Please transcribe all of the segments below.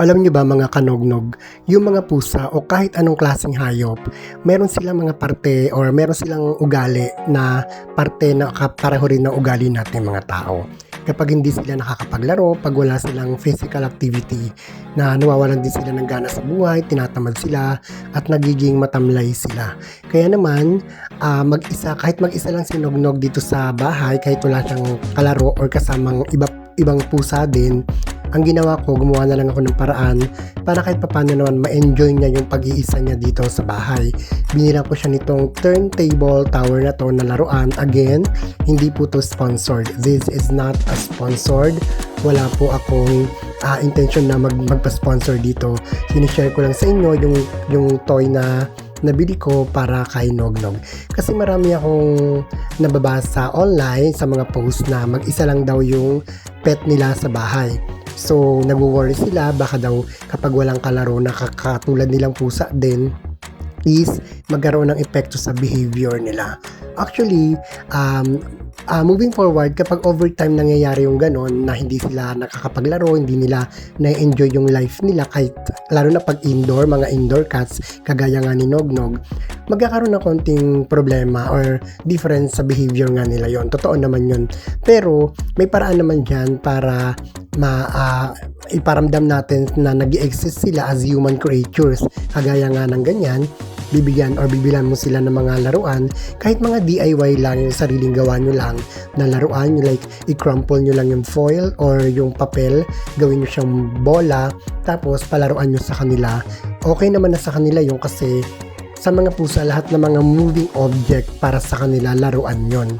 Alam niyo ba mga kanognog, yung mga pusa o kahit anong klaseng hayop, meron silang mga parte or meron silang ugali na parte na kapareho rin ng ugali nating mga tao. Kapag hindi sila nakakapaglaro, pag wala silang physical activity, na nawawalan din sila ng gana sa buhay, tinatamad sila, at nagiging matamlay sila. Kaya naman, kahit mag-isa lang si Nognog dito sa bahay, kahit wala siyang kalaro or kasamang ibang pusa din, ang ginawa ko, gumawa na lang ako ng paraan para kahit papano naman ma-enjoy niya yung pag-iisa niya dito sa bahay. Binila ko siya nitong turntable tower na to na laruan. Again, hindi po to sponsored. This is not a sponsored. Wala po akong intention na magpa-sponsor dito. Sinishare ko lang sa inyo yung toy na nabili ko para kay Nognog. Kasi marami akong nababasa online sa mga post na mag-isa lang daw yung pet nila sa bahay. So, nagwo-worry sila baka daw kapag walang kalaro na katulad nilang pusa din is magkaroon ng epekto sa behavior nila. Actually, moving forward, kapag overtime nangyayari yung ganon na hindi sila nakakapaglaro, hindi nila na-enjoy yung life nila, kahit lalo na pag indoor, mga indoor cats, kagaya nga ni Nognog, magkakaroon ng konting problema or difference sa behavior nga nila yon. Totoo naman yun. Pero, may paraan naman dyan para iparamdam natin na nag-exist sila as human creatures. Kagaya nga ng ganyan, bibigyan or bibilan mo sila ng mga laruan, kahit mga DIY lang, yung sariling gawa nyo lang na laruan, like i-crumple nyo lang yung foil or yung papel, gawin nyo siyang bola, tapos palaruan nyo sa kanila. Okay naman na sa kanila yung kasi sa mga pusa, lahat ng mga moving object para sa kanila, laruan yon.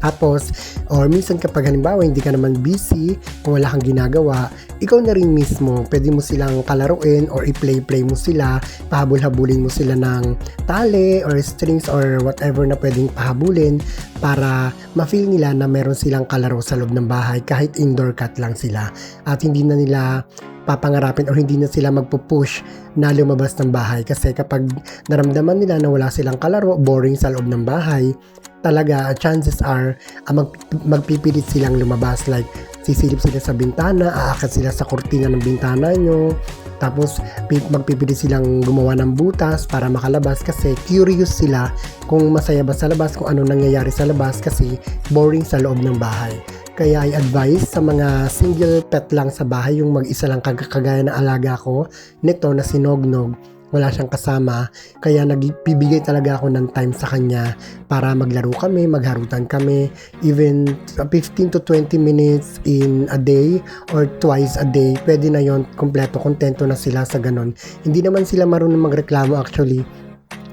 Tapos, or minsan kapag halimbawa hindi ka naman busy, kung wala kang ginagawa, ikaw na rin mismo, pwede mo silang kalaruin or i-play mo sila, pahabol-habulin mo sila ng tali or strings or whatever na pwedeng pahabulin para ma-feel nila na meron silang kalaro sa loob ng bahay kahit indoor cat lang sila. At hindi na nila papangarapin o hindi na sila magpupush na lumabas ng bahay kasi kapag naramdaman nila na wala silang kalaro, boring sa loob ng bahay, talaga chances are magpipilit silang lumabas, like sisilip sila sa bintana, aakyat sila sa kurtina ng bintana nyo, tapos magpipilit silang gumawa ng butas para makalabas kasi curious sila kung masaya ba sa labas, kung ano nangyayari sa labas kasi boring sa loob ng bahay. Kaya I advise sa mga single pet lang sa bahay, yung mag-isa lang kagaya ng alaga ko nito na si Nognog, wala siyang kasama, kaya nagbibigay talaga ako ng time sa kanya para maglaro kami, magharutan kami, even 15 to 20 minutes in a day or twice a day, pwede na yon, kompleto, kontento na sila sa ganon. Hindi naman sila marunong magreklamo actually,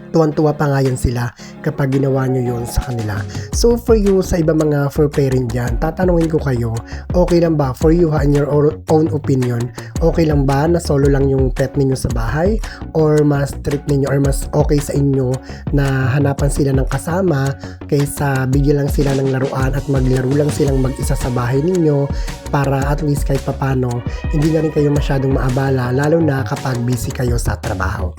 tuwan-tuwa pa nga yan sila kapag ginawa nyo yun sa kanila. So for you, sa iba mga fur parent dyan, tatanungin ko kayo, okay lang ba for you in your own opinion, okay lang ba na solo lang yung pet ninyo sa bahay, or mas trip ninyo or mas okay sa inyo na hanapan sila ng kasama kaysa bigyan lang sila ng laruan at maglaro lang silang mag-isa sa bahay ninyo para at least kahit papano hindi na rin kayo masyadong maabala, lalo na kapag busy kayo sa trabaho.